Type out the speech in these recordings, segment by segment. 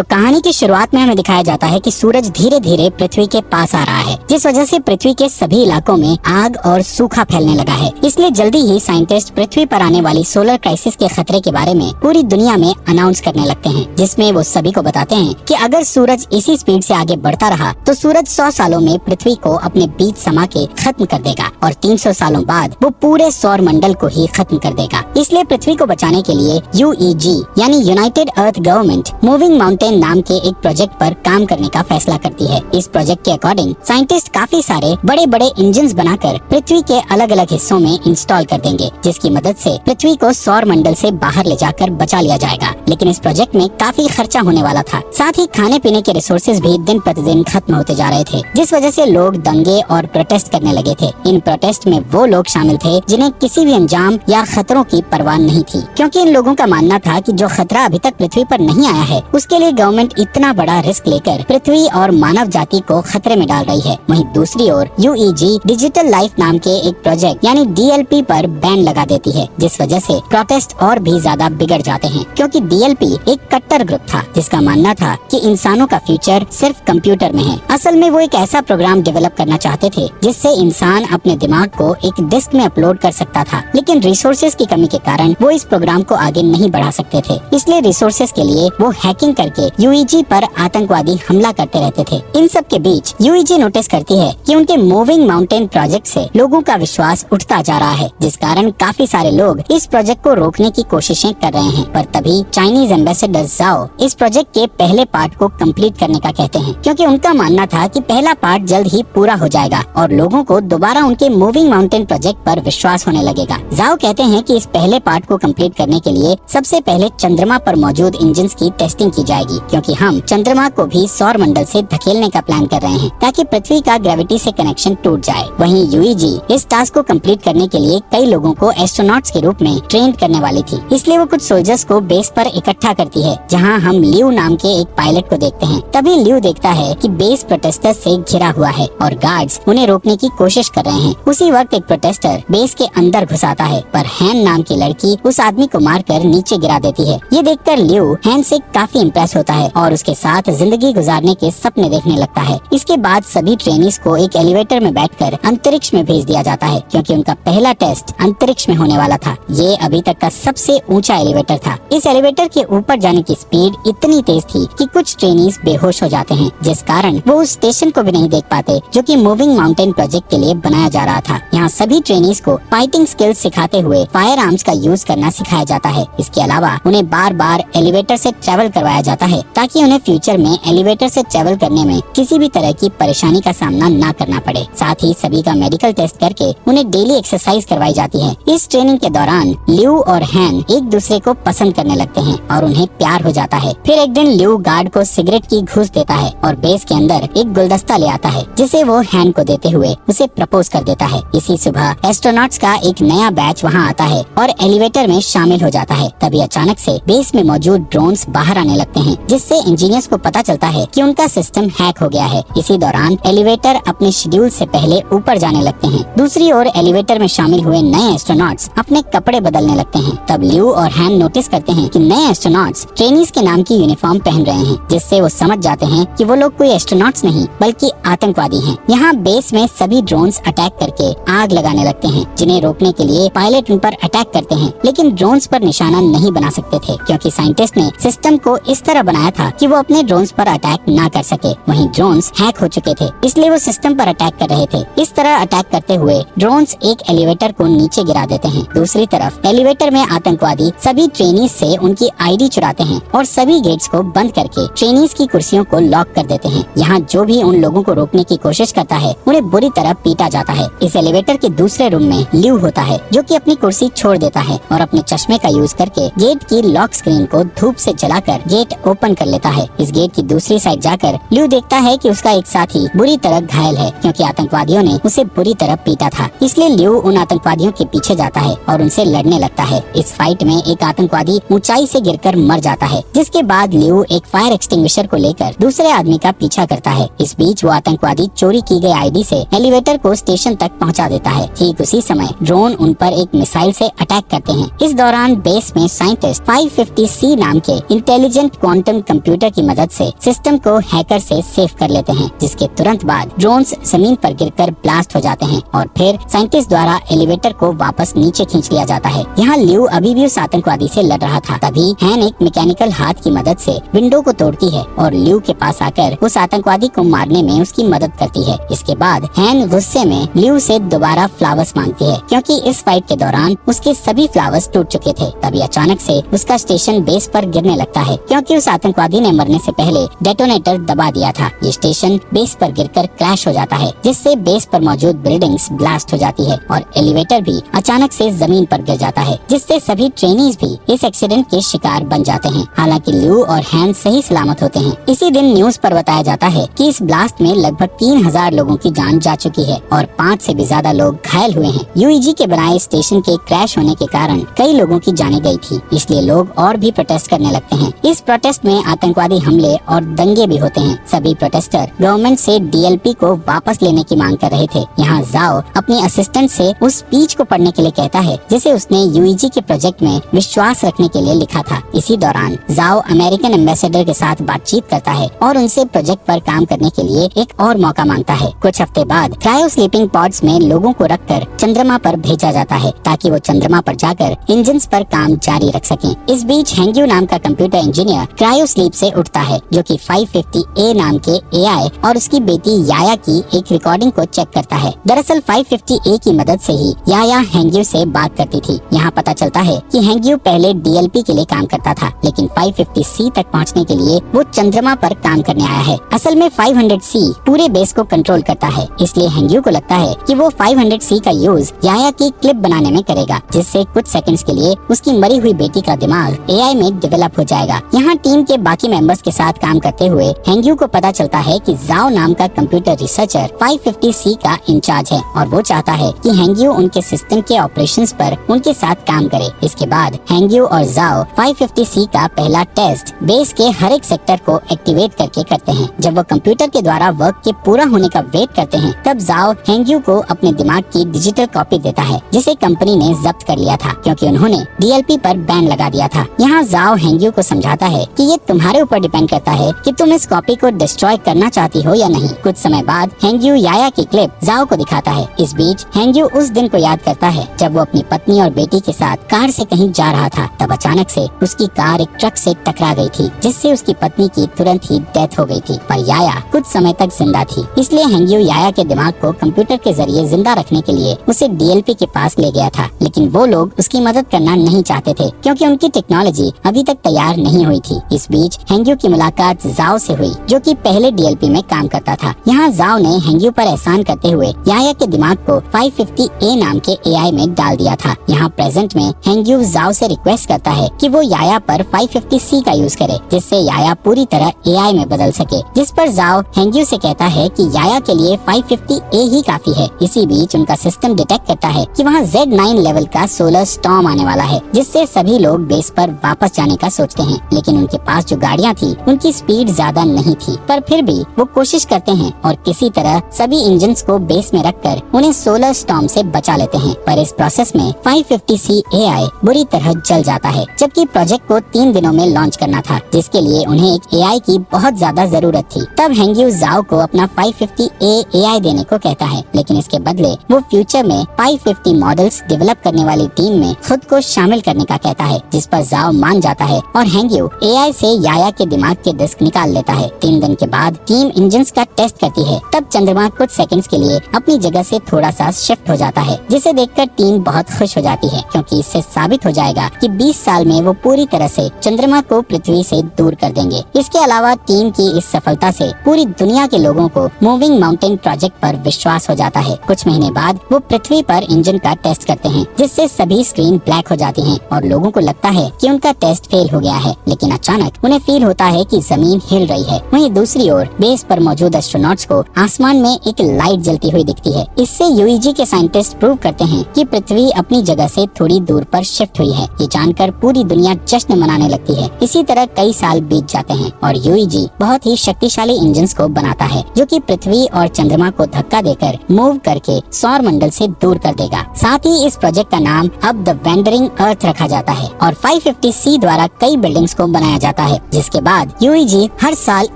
तो कहानी की शुरुआत में हमें दिखाया जाता है कि सूरज धीरे धीरे पृथ्वी के पास आ रहा है, जिस वजह से पृथ्वी के सभी इलाकों में आग और सूखा फैलने लगा है। इसलिए जल्दी ही साइंटिस्ट पृथ्वी पर आने वाली सोलर क्राइसिस के खतरे के बारे में पूरी दुनिया में अनाउंस करने लगते हैं, जिसमें वो सभी को बताते हैं कि अगर सूरज इसी स्पीड से आगे बढ़ता रहा तो सूरज 100 सालों में पृथ्वी को अपने बीच समा के खत्म कर देगा और 300 सालों बाद वो पूरे सौर मंडल को ही खत्म कर देगा। इसलिए पृथ्वी को बचाने के लिए UEG यानी यूनाइटेड अर्थ गवर्नमेंट मूविंग माउंटेन नाम के एक प्रोजेक्ट पर काम करने का फैसला करती है। इस प्रोजेक्ट के अकॉर्डिंग साइंटिस्ट काफी सारे बड़े बड़े इंजन बनाकर पृथ्वी के अलग अलग हिस्सों में इंस्टॉल कर देंगे, जिसकी मदद से पृथ्वी को सौर मंडल से बाहर ले जाकर बचा लिया जाएगा। लेकिन इस प्रोजेक्ट में काफी खर्चा होने वाला था, साथ ही खाने पीने के रिसोर्सेज भी दिन प्रतिदिन खत्म होते जा रहे थे, जिस वजह से लोग दंगे और प्रोटेस्ट करने लगे थे। इन प्रोटेस्ट में वो लोग शामिल थे जिन्हें किसी भी अंजाम या खतरों की परवाह नहीं थी, क्योंकि इन लोगों का मानना था कि जो खतरा अभी तक पृथ्वी पर नहीं आया है उसके लिए गवर्नमेंट इतना बड़ा रिस्क लेकर पृथ्वी और मानव जाति को खतरे में डाल रही है। वहीं दूसरी ओर UEG डिजिटल लाइफ नाम के एक प्रोजेक्ट यानी DLP पर बैन लगा देती है, जिस वजह से प्रोटेस्ट और भी ज्यादा बिगड़ जाते हैं, क्योंकि DLP एक कट्टर ग्रुप था जिसका मानना था कि इंसानों का फ्यूचर सिर्फ कंप्यूटर में है। असल में वो एक ऐसा प्रोग्राम डेवलप करना चाहते थे जिससे इंसान अपने दिमाग को एक डिस्क में अपलोड कर सकता था, लेकिन रिसोर्सेज की कमी के कारण वो इस प्रोग्राम को आगे नहीं बढ़ा सकते थे। इसलिए रिसोर्सेज के लिए वो हैकिंग करके UEG पर आतंकवादी हमला करते रहते थे। इन सब के बीच UEG नोटिस करती है कि उनके मूविंग माउंटेन प्रोजेक्ट से लोगों का विश्वास उठता जा रहा है, जिस कारण काफी सारे लोग इस प्रोजेक्ट को रोकने की कोशिशें कर रहे हैं। पर तभी चाइनीज एम्बेसडर जाओ इस प्रोजेक्ट के पहले पार्ट को कंप्लीट करने का कहते हैं, क्योंकि उनका मानना था कि पहला पार्ट जल्द ही पूरा हो जाएगा और लोगों को दोबारा उनके मूविंग माउंटेन प्रोजेक्ट पर विश्वास होने लगेगा। जाओ कहते हैं कि इस पहले पार्ट को कंप्लीट करने के लिए सबसे पहले चंद्रमा पर मौजूद इंजन्स की टेस्टिंग की जाएगी, क्योंकि हम चंद्रमा को भी सौर मंडल से धकेलने का प्लान कर रहे हैं ताकि पृथ्वी का ग्रेविटी से कनेक्शन टूट जाए। वहीं UEG इस टास्क को कंप्लीट करने के लिए कई लोगों को एस्ट्रोनॉट्स के रूप में ट्रेन करने वाली थी, इसलिए वो कुछ सोल्जर्स को बेस पर इकट्ठा करती है, जहाँ हम लियो नाम के एक पायलट को देखते हैं। तभी लियो देखता है कि बेस प्रोटेस्टर्स से घिरा हुआ है और गार्ड्स उन्हें रोकने की कोशिश कर रहे हैं। उसी वक्त एक प्रोटेस्टर बेस के अंदर घुस आता है, पर हैन नाम की लड़की उस आदमी को मारकर नीचे गिरा देती है। ये देखकर लियो हैन से काफी इम्प्रेस होता है और उसके साथ जिंदगी गुजारने के सपने देखने लगता है। इसके बाद सभी ट्रेनीज को एक एलिवेटर में बैठकर अंतरिक्ष में भेज दिया जाता है, क्योंकि उनका पहला टेस्ट अंतरिक्ष में होने वाला था। ये अभी तक का सबसे ऊंचा एलिवेटर था। इस एलिवेटर के ऊपर जाने की स्पीड इतनी तेज थी कि कुछ ट्रेनीज बेहोश हो जाते हैं, जिस कारण वो उस स्टेशन को भी नहीं देख पाते जो कि मूविंग माउंटेन प्रोजेक्ट के लिए बनाया जा रहा था। यहाँ सभी ट्रेनीज को फाइटिंग स्किल्स सिखाते हुए फायर आर्म्स का यूज करना सिखाया जाता है। इसके अलावा उन्हें बार बार एलिवेटर से ट्रेवल करवाया जाता है ताकि उन्हें फ्यूचर में एलिवेटर से ट्रेवल करने में किसी भी तरह की परेशानी का सामना न करना पड़े। साथ ही सभी का मेडिकल टेस्ट करके उन्हें डेली एक्सरसाइज करवाई जाती है। इस ट्रेनिंग के दौरान लियो और हैन एक दूसरे को पसंद करने लगते हैं और उन्हें प्यार हो जाता है। फिर एक दिन लियो गार्ड को सिगरेट की घूस देता है और बेस के अंदर एक गुलदस्ता ले आता है, जिसे वो हैन को देते हुए उसे प्रपोज कर देता है। इसी सुबह एस्ट्रोनॉट्स का एक नया बैच वहाँ आता है और एलिवेटर में शामिल हो जाता है। तभी अचानक से बेस में मौजूद ड्रोन्स बाहर आने लगते हैं, जिससे इंजीनियर्स को पता चलता है कि उनका सिस्टम हैक हो गया है। इसी दौरान एलिवेटर अपने शेड्यूल से पहले ऊपर जाने लगते हैं। दूसरी ओर एलिवेटर में शामिल हुए नए एस्ट्रोनॉट्स अपने कपड़े बदलने लगते हैं। तब लियो और हैन नोटिस करते हैं कि नए एस्ट्रोनॉट्स ट्रेनीज के नाम की यूनिफॉर्म पहन रहे हैं, जिससे वो समझ जाते हैं कि वो लोग कोई एस्ट्रोनॉट्स नहीं बल्कि आतंकवादी हैं। यहाँ बेस में सभी ड्रोन्स अटैक करके आग लगाने लगते हैं, जिन्हें रोकने के लिए पायलट उन पर अटैक करते हैं, लेकिन ड्रोन्स पर निशाना नहीं बना सकते थे, क्योंकि साइंटिस्ट ने सिस्टम को इस तरह बनाया था कि वो अपने ड्रोन्स पर अटैक ना कर सके। वहीं ड्रोन्स हैक हो चुके थे, इसलिए वो सिस्टम पर अटैक कर रहे थे। इस तरह अटैक करते हुए ड्रोन्स एक एलिवेटर को नीचे गिरा देते हैं। दूसरी तरफ एलिवेटर में आतंकवादी सभी ट्रेनीज से उनकी ID चुराते हैं और सभी गेट्स को बंद करके ट्रेनीज की कुर्सियों को लॉक कर देते हैं। यहाँ जो भी उन लोगों को रोकने की कोशिश करता है उन्हें बुरी तरह पीटा जाता है। इस एलिवेटर के दूसरे रूम में लियो होता है, जो कि अपनी कुर्सी छोड़ देता है और अपने चश्मे का यूज करके गेट की लॉक स्क्रीन को धूप से जलाकर गेट ओपन कर लेता है। इस गेट की दूसरी साइड जाकर लियो देखता है कि उसका एक साथी बुरी तरह घायल है, क्योंकि आतंकवादियों ने उसे बुरी तरह पीटा था। इसलिए लियो उन आतंकवादियों के पीछे जाता है और उनसे लड़ने लगता है। इस फाइट में एक आतंकवादी ऊंचाई से गिरकर मर जाता है, जिसके बाद लियो एक फायर एक्सटिंग्विशर को लेकर दूसरे आदमी का पीछा करता है। इस बीच वो आतंकवादी चोरी की गई ID से एलिवेटर को स्टेशन तक पहुंचा देता है। ठीक उसी समय ड्रोन उन पर एक मिसाइल से अटैक करते हैं। इस दौरान बेस में साइंटिस्ट 550C नाम के इंटेलिजेंट क्वांटम क्वांटम कंप्यूटर की मदद से सिस्टम को हैकर से सेव कर लेते हैं, जिसके तुरंत बाद ड्रोन्स जमीन पर गिरकर ब्लास्ट हो जाते हैं और फिर साइंटिस्ट द्वारा एलिवेटर को वापस नीचे खींच लिया जाता है। यहाँ ल्यू अभी भी उस आतंकवादी से लड़ रहा था। तभी हैन एक मैकेनिकल हाथ की मदद से विंडो को तोड़ती है और ल्यू के पास आकर उस आतंकवादी को मारने में उसकी मदद करती है। इसके बाद हैन गुस्से में ल्यू से दोबारा फ्लावर्स मांगती है, क्योंकि इस फाइट के दौरान उसके सभी फ्लावर्स टूट चुके थे। तभी अचानक से उसका स्टेशन बेस पर गिरने लगता है, क्योंकि उस आतंकवादी ने मरने से पहले डेटोनेटर दबा दिया था। ये स्टेशन बेस पर गिरकर क्रैश हो जाता है, जिससे बेस पर मौजूद बिल्डिंग्स ब्लास्ट हो जाती है और एलिवेटर भी अचानक से जमीन पर गिर जाता है, जिससे सभी ट्रेनीज भी इस एक्सीडेंट के शिकार बन जाते हैं। हालांकि ल्यू और हैन सही सलामत होते हैं। इसी दिन न्यूज पर बताया जाता है कि इस ब्लास्ट में लगभग 3000 लोगों की जान जा चुकी है और 5 से भी ज्यादा लोग घायल हुए हैं। यूईजी के बनाए स्टेशन के क्रैश होने के कारण कई लोगों की जानें गई थी, इसलिए लोग और भी प्रोटेस्ट करने लगते हैं। इस प्रोटेस्ट में आतंकवादी हमले और दंगे भी होते हैं। सभी प्रोटेस्टर गवर्नमेंट से डीएलपी को वापस लेने की मांग कर रहे थे। यहाँ जाओ अपने असिस्टेंट से उस स्पीच को पढ़ने के लिए कहता है, जिसे उसने यूईजी के प्रोजेक्ट में विश्वास रखने के लिए लिखा था। इसी दौरान जाओ अमेरिकन एम्बेसडर के साथ बातचीत करता है और उनसे प्रोजेक्ट पर काम करने के लिए एक और मौका मांगता है। कुछ हफ्ते बाद क्रायो स्लीपिंग पॉड्स में लोगों को रखकर चंद्रमा पर भेजा जाता है, ताकि वो चंद्रमा पर जाकर इंजन्स पर काम जारी रख सकें। इस बीच हेंग्यू नाम का कंप्यूटर इंजीनियर क्रायो स्लीप से उठता है, जो कि 550A नाम के एआई और उसकी बेटी याया की एक रिकॉर्डिंग को चेक करता है। दरअसल 550A की मदद से ही याया हेंग्यू से बात करती थी। यहाँ पता चलता है कि हेंग्यू पहले डीएलपी के लिए काम करता था, लेकिन 550C तक पहुँचने के लिए वो चंद्रमा पर काम करने आया है। असल में 500C पूरे बेस को कंट्रोल करता है, इसलिए हेंग्यू को लगता है कि वो 500C का यूज याया की क्लिप बनाने में करेगा, जिससे कुछ सेकंड्स के लिए उसकी मरी हुई बेटी का दिमाग एआई में डेवलप हो जाएगा। यहाँ टीम के बाकी मेंबर्स के साथ काम करते हुए हेंग्यू को पता चलता है कि जाओ नाम का कंप्यूटर रिसर्चर 550C का इंचार्ज है और वो चाहता है कि हेंग्यू उनके सिस्टम के ऑपरेशंस पर उनके साथ काम करे। इसके बाद हेंग्यू और जाओ 550C का पहला टेस्ट बेस के हर एक सेक्टर को एक्टिवेट करके करते हैं। जब वो कंप्यूटर के द्वारा वर्क के पूरा होने का वेट करते हैं, तब जाओ हेंग्यू को अपने दिमाग की डिजिटल कॉपी देता है, जिसे कंपनी ने जब्त कर लिया था, क्योंकि उन्होंने डीएलपी पर बैन लगा दिया था। यहाँ जाओ हेंग्यू को समझाता है कि ये तुम्हारे ऊपर डिपेंड करता है कि तुम इस कॉपी को डिस्ट्रॉय करना चाहती हो या नहीं। कुछ समय बाद हेंग्यू याया की क्लिप जाओ को दिखाता है। इस बीच हेंग्यू उस दिन को याद करता है जब वो अपनी पत्नी और बेटी के साथ कार से कहीं जा रहा था। तब अचानक से उसकी कार एक ट्रक से टकरा गई थी, जिससे उसकी पत्नी की तुरंत ही डेथ हो गई थी, पर याया कुछ समय तक जिंदा थी। इसलिए हेंग्यू याया के दिमाग को कंप्यूटर के जरिए जिंदा रखने के लिए उसे डीएलपी के पास ले गया था, लेकिन वो लोग उसकी मदद करना नहीं चाहते थे, क्योंकि उनकी टेक्नोलॉजी अभी तक तैयार नहीं हुई थी। इस बीच हेंग्यू की मुलाकात जाओ से हुई, जो कि पहले डीएलपी में काम करता था। यहाँ जाओ ने हेंग्यू पर एहसान करते हुए याया के दिमाग को 550A नाम के एआई में डाल दिया था। यहाँ प्रेजेंट में हेंग्यू जाओ से रिक्वेस्ट करता है कि वो याया पर 550C का यूज करे, जिससे याया पूरी तरह एआई में बदल सके। जिस पर जाओ हेंग्यू से कहता है कि याया के लिए 550A ही काफी है। इसी बीच उनका सिस्टम डिटेक्ट करता है कि वहाँ Z9 लेवल का सोलर स्टॉर्म आने वाला है, जिससे सभी लोग बेस पर वापस जाने का सोचते हैं, लेकिन उनके पास जो गाड़ियाँ थी उनकी स्पीड ज्यादा नहीं थी, पर फिर भी वो कोशिश करते हैं और किसी तरह सभी इंजन्स को बेस में रखकर उन्हें सोलर स्टॉर्म से बचा लेते हैं। पर इस प्रोसेस में 550C एआई बुरी तरह जल जाता है, जबकि प्रोजेक्ट को 3 दिनों में लॉन्च करना था, जिसके लिए उन्हें एक एआई की बहुत ज्यादा जरूरत थी। तब हेंग्यू जाओ को अपना 550A एआई देने को कहता है, लेकिन इसके बदले वो फ्यूचर में 550 मॉडल्स डेवलप करने वाली टीम में खुद को शामिल करने का कहता है, जिस पर जाओ मान जाता है और हेंग्यू एआई से याया के दिमाग के डिस्क निकाल लेता है। 3 दिन के बाद टीम इंजन्स का टेस्ट करती है। तब चंद्रमा कुछ सेकंड्स के लिए अपनी जगह से थोड़ा सा शिफ्ट हो जाता है, जिसे देखकर टीम बहुत खुश हो जाती है, क्योंकि इससे साबित हो जाएगा कि 20 साल में वो पूरी तरह से चंद्रमा को पृथ्वी से दूर कर देंगे। इसके अलावा टीम की इस सफलता से पूरी दुनिया के लोगों को मूविंग माउंटेन प्रोजेक्ट पर विश्वास हो जाता है। कुछ महीने बाद वो पृथ्वी पर इंजन का टेस्ट करते हैं, जिससे सभी स्क्रीन ब्लैक हो जाती हैं और लोगों को लगता है कि उनका टेस्ट फेल हो गया है। लेकिन अचानक उन्हें फील होता है कि जमीन हिल रही है। वहीं दूसरी ओर बेस पर मौजूद एस्ट्रोनॉट्स को आसमान में एक लाइट जलती हुई दिखती है। इससे यूईजी के साइंटिस्ट प्रूव करते हैं कि पृथ्वी अपनी जगह से थोड़ी दूर पर शिफ्ट हुई है। ये जानकर पूरी दुनिया जश्न मनाने लगती है। इसी तरह कई साल बीत जाते हैं और यूईजी बहुत ही शक्तिशाली इंजन्स को बनाता है, जो कि पृथ्वी और चंद्रमा को धक्का देकर मूव करके सौर मंडल से दूर कर देगा। साथ ही इस प्रोजेक्ट का नाम अब द वेंडरिंग अर्थ रखा जाता है और 550C द्वारा कई बिल्डिंग्स को बनाया जाता है। जाता है, जिसके बाद यूईजी हर साल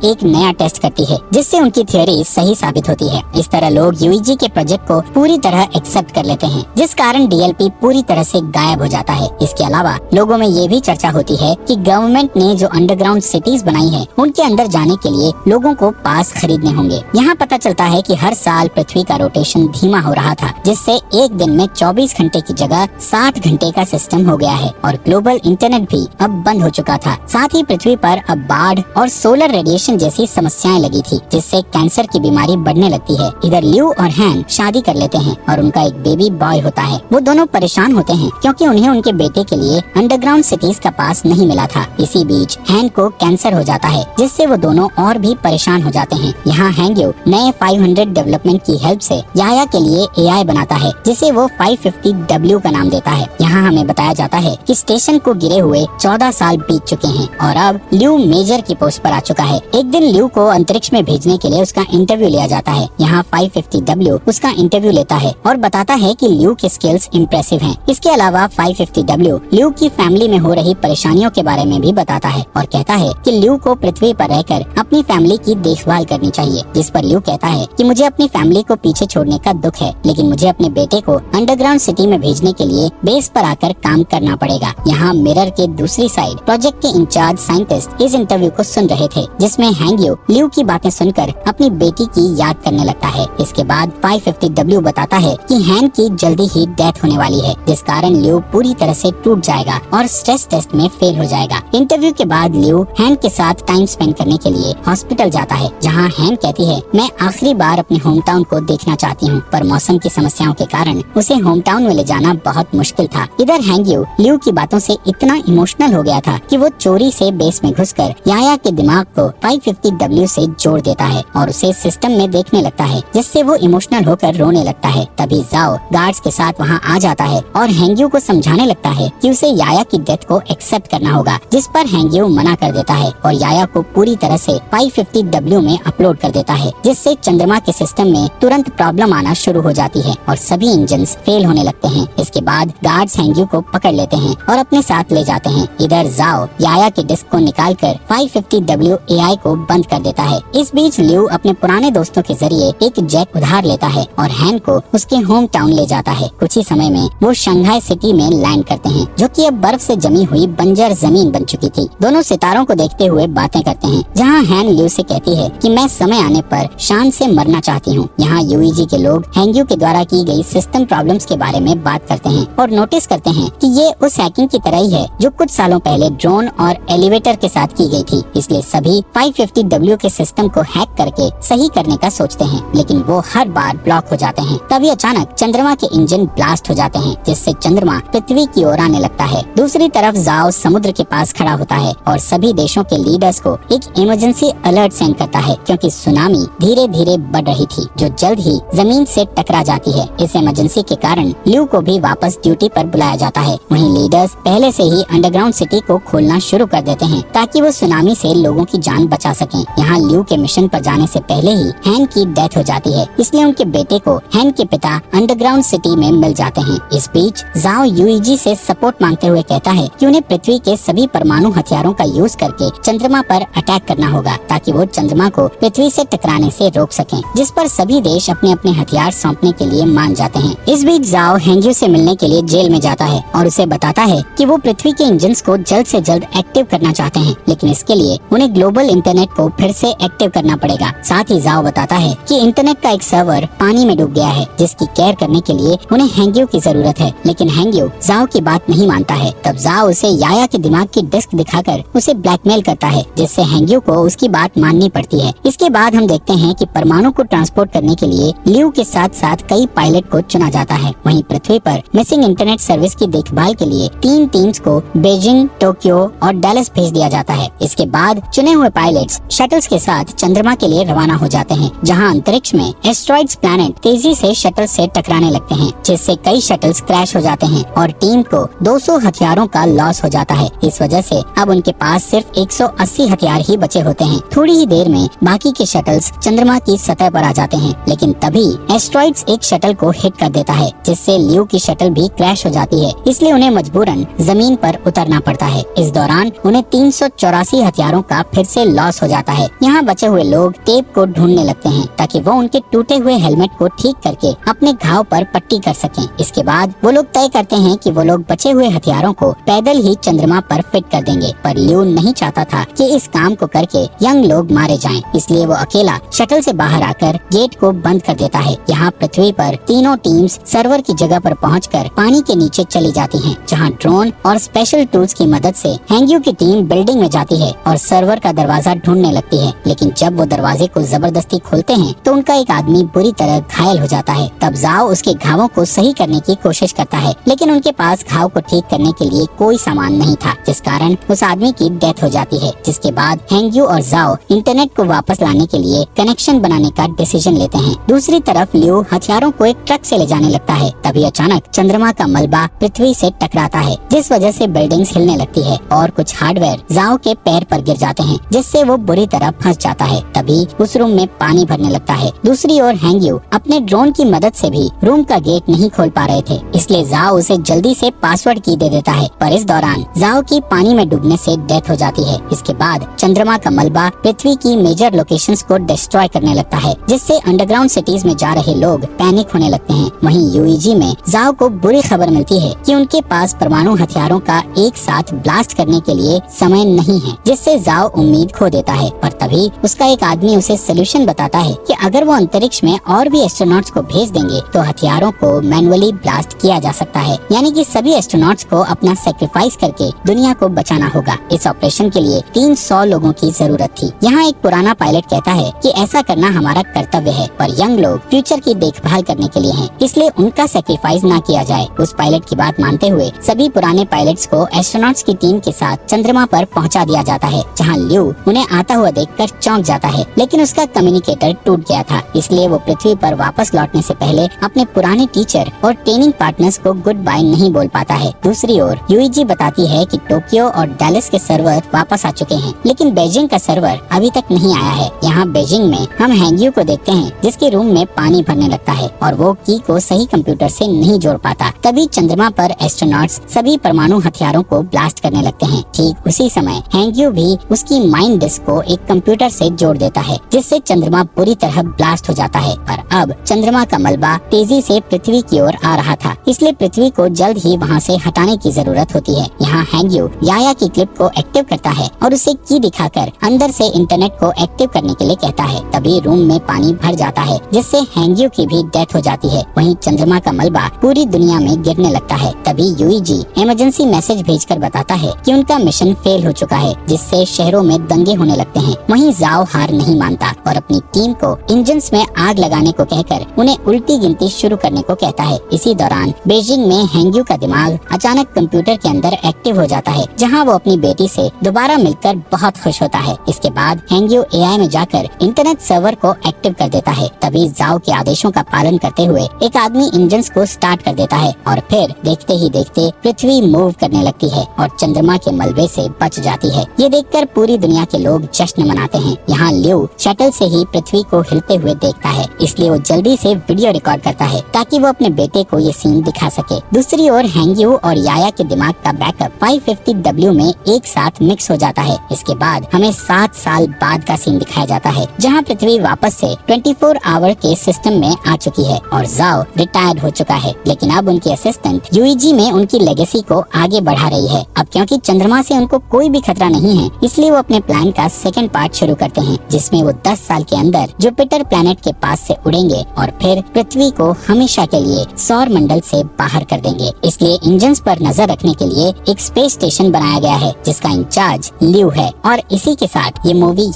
एक नया टेस्ट करती है जिससे उनकी थ्योरी सही साबित होती है। इस तरह लोग यूईजी के प्रोजेक्ट को पूरी तरह एक्सेप्ट कर लेते हैं, जिस कारण डीएलपी पूरी तरह से गायब हो जाता है। इसके अलावा लोगों में ये भी चर्चा होती है कि गवर्नमेंट ने जो अंडरग्राउंड सिटीज बनाई है उनके अंदर जाने के लिए लोगों को पास खरीदने होंगे। यहाँ पता चलता है कि हर साल पृथ्वी का रोटेशन धीमा हो रहा था, जिससे एक दिन में 24 घंटे की जगह 60 घंटे का सिस्टम हो गया है और ग्लोबल इंटरनेट भी अब बंद हो चुका था। साथ ही पृथ्वी पर अब बाढ़ और सोलर रेडिएशन जैसी समस्याएं लगी थी, जिससे कैंसर की बीमारी बढ़ने लगती है। इधर ल्यू और हैन शादी कर लेते हैं और उनका एक बेबी बॉय होता है। वो दोनों परेशान होते हैं क्योंकि उन्हें उनके बेटे के लिए अंडरग्राउंड सिटीज का पास नहीं मिला था। इसी बीच हैन को कैंसर हो जाता है, जिससे वो दोनों और भी परेशान हो जाते हैं। यहाँ हैंग्यू नए 500 डेवलपमेंट की हेल्प से याया के लिए एआई बनाता है, जिसे वो 550W का नाम देता है। यहाँ हमें बताया जाता है कि स्टेशन को गिरे हुए 14 साल बीत चुके हैं और अब ल्यू मेजर की पोस्ट पर आ चुका है। एक दिन ल्यू को अंतरिक्ष में भेजने के लिए उसका इंटरव्यू लिया जाता है। यहाँ 550W उसका इंटरव्यू लेता है और बताता है कि ल्यू के स्किल्स इम्प्रेसिव हैं। इसके अलावा 550W ल्यू की फैमिली में हो रही परेशानियों के बारे में भी बताता है और कहता है कि ल्यू को पृथ्वी पर रहकर अपनी फैमिली की देखभाल करनी चाहिए। जिस पर ल्यू कहता है कि मुझे अपनी फैमिली को पीछे छोड़ने का दुख है, लेकिन मुझे अपने बेटे को अंडरग्राउंड सिटी में भेजने के लिए बेस पर आकर काम करना पड़ेगा। यहाँ मिरर के दूसरी साइड प्रोजेक्ट के इंचार्ज साइंटिस्ट इस इंटरव्यू को सुन रहे थे, जिसमें हैंग्यू ल्यू की बातें सुनकर अपनी बेटी की याद करने लगता है। इसके बाद 550W बताता है कि हैन की जल्दी ही डेथ होने वाली है, जिस कारण ल्यू पूरी तरह से टूट जाएगा और स्ट्रेस टेस्ट में फेल हो जाएगा। इंटरव्यू के बाद ल्यू हैन के साथ टाइम स्पेंड करने के लिए हॉस्पिटल जाता है, जहाँ हैन कहती है मैं आखिरी बार अपने होम टाउन को देखना चाहती हूँ, पर मौसम की समस्याओं के कारण उसे होम टाउन में ले जाना बहुत मुश्किल था। इधर हैंग्यू ल्यू की बातों से इतना इमोशनल हो गया था कि वो चोरी से बेस में घुसकर याया के दिमाग को 550W से जोड़ देता है और उसे सिस्टम में देखने लगता है, जिससे वो इमोशनल होकर रोने लगता है। तभी जाओ गार्ड्स के साथ वहाँ आ जाता है और हैंग्यू को समझाने लगता है कि उसे याया की डेथ को एक्सेप्ट करना होगा, जिस पर हैंग्यू मना कर देता है और याया को पूरी तरह से 550W में अपलोड कर देता है, जिससे चंद्रमा के सिस्टम में तुरंत प्रॉब्लम आना शुरू हो जाती है और सभी इंजन्स फेल होने लगते हैं। इसके बाद गार्ड्स हैंग्यू को पकड़ लेते हैं और अपने साथ ले जाते हैं। इधर जाओ याया के डिस्क को निकालकर 550W एआई को बंद कर देता है। इस बीच ल्यू अपने पुराने दोस्तों के जरिए एक जेट उधार लेता है और हैन को उसके होम टाउन ले जाता है। कुछ ही समय में वो शंघाई सिटी में लैंड करते हैं, जो कि अब बर्फ से जमी हुई बंजर जमीन बन चुकी थी। दोनों सितारों को देखते हुए बातें करते हैं, जहाँ हैन ल्यू से कहती है कि मैं समय आने पर शान से मरना चाहती हूँ। यहाँ यूईजी के लोग हैंग्यू के द्वारा की गई सिस्टम प्रॉब्लम्स के बारे में बात करते हैं और नोटिस करते हैं कि ये उस हैकिंग की तरह ही है जो कुछ सालों पहले ड्रोन और एलिवेटर के साथ की गई थी। इसलिए सभी 550W के सिस्टम को हैक करके सही करने का सोचते हैं, लेकिन वो हर बार ब्लॉक हो जाते हैं। तभी अचानक चंद्रमा के इंजन ब्लास्ट हो जाते हैं, जिससे चंद्रमा पृथ्वी की ओर आने लगता है। दूसरी तरफ जाओ समुद्र के पास खड़ा होता है और सभी देशों के लीडर्स को एक इमरजेंसी अलर्ट सेंड करता है, क्योंकि सुनामी धीरे धीरे बढ़ रही थी, जो जल्द ही जमीन से टकरा जाती है। इस इमरजेंसी के कारण ल्यू को भी वापस ड्यूटी पर बुलाया जाता है। वहीं लीडर्स पहले से ही अंडरग्राउंड सिटी को खोलना शुरू कर देते हैं, ताकि वो सुनामी से लोगों की जान बचा सकें। यहाँ ल्यू के मिशन पर जाने से पहले ही हैन की डेथ हो जाती है, इसलिए उनके बेटे को हैन के पिता अंडरग्राउंड सिटी में मिल जाते हैं। इस बीच जाओ यूईजी से सपोर्ट मांगते हुए कहता है कि उन्हें पृथ्वी के सभी परमाणु हथियारों का यूज करके चंद्रमा पर अटैक करना होगा, ताकि वो चंद्रमा को पृथ्वी से टकराने से रोक सकें, जिस पर सभी देश अपने अपने हथियार सौंपने के लिए मान जाते हैं। इस बीच जाओ हैंग्यू से मिलने के लिए जेल में जाता है और उसे बताता है कि वो पृथ्वी के इंजन्स को जल्द से जल्द एक्टिव करना चाहते हैं, लेकिन इसके लिए उन्हें ग्लोबल इंटरनेट को फिर से एक्टिव करना पड़ेगा। साथ ही जाओ बताता है कि इंटरनेट का एक सर्वर पानी में डूब गया है, जिसकी केयर करने के लिए उन्हें हैंग्यू की जरूरत है, लेकिन हैंग्यू जाओ की बात नहीं मानता है। तब जाओ उसे याया के दिमाग की डिस्क दिखाकर उसे ब्लैकमेल करता है, जिससे हैंग्यू को उसकी बात माननी पड़ती है। इसके बाद हम देखते हैं कि परमाणु को ट्रांसपोर्ट करने के लिए ल्यू के साथ साथ कई पायलट को चुना जाता है। वहीं पृथ्वी पर मिसिंग इंटरनेट सर्विस की देखभाल के लिए 3 टीम्स को बीजिंग, टोक्यो और डैलस भेज दिया जाता है। इसके बाद चुने हुए पायलट्स शटल्स के साथ चंद्रमा के लिए रवाना हो जाते हैं, जहां अंतरिक्ष में एस्ट्रॉइड्स प्लैनेट तेजी से शटल से टकराने लगते हैं, जिससे कई शटल्स क्रैश हो जाते हैं और टीम को 200 हथियारों का लॉस हो जाता है। इस वजह से अब उनके पास सिर्फ 180 हथियार ही बचे होते हैं। थोड़ी ही देर में बाकी के शटल्स चंद्रमा की सतह पर आ जाते हैं, लेकिन तभी एस्ट्रॉइड्स एक शटल को हिट कर देता है, जिससे ल्यू की शटल भी क्रैश हो जाती है। इसलिए उन्हें मजबूरन जमीन पर उतरना पड़ता है। इस दौरान उन्हें 384 हथियारों का फिर से लॉस हो जाता है। यहाँ बचे हुए लोग टेप को ढूंढने लगते हैं ताकि वो उनके टूटे हुए हेलमेट को ठीक करके अपने घाव पर पट्टी कर सकें। इसके बाद वो लोग तय करते हैं कि वो लोग बचे हुए हथियारों को पैदल ही चंद्रमा पर फिट कर देंगे, पर लियो नहीं चाहता था कि इस काम को करके यंग लोग मारे जाएं, इसलिए वो अकेला शटल से बाहर आकर गेट को बंद कर देता है। यहाँ पृथ्वी पर तीनों टीम्स सर्वर की जगह पर पहुंचकर पानी के नीचे चली जाती हैं, जहाँ ड्रोन और स्पेशल टूल्स की मदद से हैंग्यू की टीम बिल्डिंग में जाती है और सर्वर का दरवाजा ढूंढने लगती है। लेकिन जब वो दरवाजे को जबरदस्ती खोलते हैं तो उनका एक आदमी बुरी तरह घायल हो जाता है। तब जाओ उसके घावों को सही करने की कोशिश करता है, लेकिन उनके पास घाव को ठीक करने के लिए कोई सामान नहीं था, जिस कारण उस आदमी की डेथ हो जाती है। जिसके बाद हैंग्यू और जाओ इंटरनेट को वापस लाने के लिए कनेक्शन बनाने का डिसीजन लेते हैं। दूसरी तरफ लियो हथियारों को एक ट्रक से ले जाने लगता है। तभी अचानक चंद्रमा का मलबा पृथ्वी से टकराता है, जिस वजह से बिल्डिंग्स हिलने लगती है और कुछ हार्डवेयर जाओ के पैर पर गिर जाते हैं, जिससे वो बुरी तरह फंस जाता है। तभी उस रूम में पानी भरने लगता है। दूसरी ओर हैंग्यू अपने ड्रोन की मदद से भी रूम का गेट नहीं खोल पा रहे थे, इसलिए जाओ उसे जल्दी से पासवर्ड की दे देता है, पर इस दौरान जाओ की पानी में डूबने से डेथ हो जाती है। इसके बाद चंद्रमा का मलबा पृथ्वी की मेजर लोकेशंस को डिस्ट्रॉय करने लगता है, जिससे अंडरग्राउंड सिटीज में जा रहे लोग पैनिक होने लगते हैं। वहीं यूईजी में जाओ को बुरी खबर मिलती है कि उनके पास परमाणु हथियारों का एक साथ ब्लास्ट करने के लिए समय नहीं है, जिससे जाओ उम्मीद खो देता है। पर तभी उसका एक आदमी उसे सोल्यूशन बताता है कि अगर वो अंतरिक्ष में और भी एस्ट्रोनॉट्स को भेज देंगे तो हथियारों को मैनुअली ब्लास्ट किया जा सकता है, यानी कि सभी एस्ट्रोनॉट्स को अपना सेक्रीफाइस करके दुनिया को बचाना होगा। इस ऑपरेशन के लिए 300 लोगों की जरूरत थी। यहाँ एक पुराना पायलट कहता है कि ऐसा करना हमारा कर्तव्य है, पर यंग लोग फ्यूचर की देखभाल करने के लिए हैं, इसलिए उनका सेक्रीफाइस ना किया जाए। उस पायलट की बात मानते हुए सभी पुराने पायलट्स को एस्ट्रोनॉट्स की टीम के साथ चंद्रमा पर पहुंचा दिया जाता है, जहां लियो उन्हें आता हुआ देखकर चौंक जाता है, लेकिन उसका कम्युनिकेटर टूट गया था, इसलिए वो पृथ्वी पर वापस लौटने से पहले अपने पुराने टीचर और ट्रेनिंग पार्टनर्स को गुड बाय नहीं बोल पाता है। दूसरी ओर यूईजी बताती है कि टोक्यो और डैलस के सर्वर वापस आ चुके हैं, लेकिन बीजिंग का सर्वर अभी तक नहीं आया है। यहाँ बीजिंग में हम हैंग्यू को देखते हैं, जिसके रूम में पानी भरने लगता है और वो की को सही कंप्यूटर से नहीं जोड़ पाता। तभी चंद्रमा पर एस्ट्रोनॉट्स सभी परमाणु हथियारों को ब्लास्ट करने लगते हैं। ठीक उसी समय हैंग्यू भी उसकी माइंड डिस्क को एक कंप्यूटर से जोड़ देता है, जिससे चंद्रमा पूरी तरह ब्लास्ट हो जाता है। पर अब चंद्रमा का मलबा तेजी से पृथ्वी की ओर आ रहा था, इसलिए पृथ्वी को जल्द ही वहाँ से हटाने की जरूरत होती है। यहाँ हैंग्यू याया की क्लिप को एक्टिव करता है और उसे की दिखाकर अंदर से इंटरनेट को एक्टिव करने के लिए कहता है। तभी रूम में पानी भर जाता है, जिससे हैंग्यू की भी डेथ हो जाती है। वहीं चंद्रमा का मलबा पूरी दुनिया में गिरने लगता है। तभी यूईजी इमरजेंसी मैसेज भेजकर बताता है कि उनका मिशन फेल हो चुका है, जिससे शहरों में दंगे होने लगते हैं। वहीं जाओ हार नहीं मानता और अपनी टीम को इंजन्स में आग लगाने को कहकर उन्हें उल्टी गिनती शुरू करने को कहता है। इसी दौरान बीजिंग में हैंग्यू का दिमाग अचानक कंप्यूटर के अंदर एक्टिव हो जाता है, जहां वो अपनी बेटी से दोबारा मिलकर बहुत खुश होता है। इसके बाद हैंग्यू एआई में जाकर इंटरनेट सर्वर को एक्टिव कर देता है। तभी जाओ के आदेशों का पालन करते हुए एक आदमी इंजन्स को स्टार्ट कर देता है और फिर देखते ही देखते पृथ्वी मूव करने लगती है और चंद्रमा के मलबे से बच जाती है। ये देखकर पूरी दुनिया के लोग जश्न मनाते हैं। यहाँ लियो शटल से ही पृथ्वी को हिलते हुए देखता है, इसलिए वो जल्दी से वीडियो रिकॉर्ड करता है ताकि वो अपने बेटे को ये सीन दिखा सके। दूसरी ओर हैंग्यू और याया के दिमाग का बैकअप 550W में एक साथ मिक्स हो जाता है। इसके बाद हमें 7 साल बाद का सीन दिखाया जाता है, जहाँ पृथ्वी वापस से 24 आवर के सिस्टम में आ चुकी है और जाओ रिटायर्ड हो चुका है। लेकिन अब उनकी असिस्टेंट यूईजी में उनकी लेगेसी को आगे बढ़ा रही है। अब क्योंकि चंद्रमा से उनको कोई भी खतरा नहीं है, इसलिए वो अपने प्लान का सेकंड पार्ट शुरू करते हैं, जिसमें वो 10 साल के अंदर जुपिटर प्लैनेट के पास से उड़ेंगे और फिर पृथ्वी को हमेशा के लिए सौर मंडल से बाहर कर देंगे। इसलिए इंजन्स पर नजर रखने के लिए एक स्पेस स्टेशन बनाया गया है, जिसका इंचार्ज लियो है। और इसी के साथ ये मूवी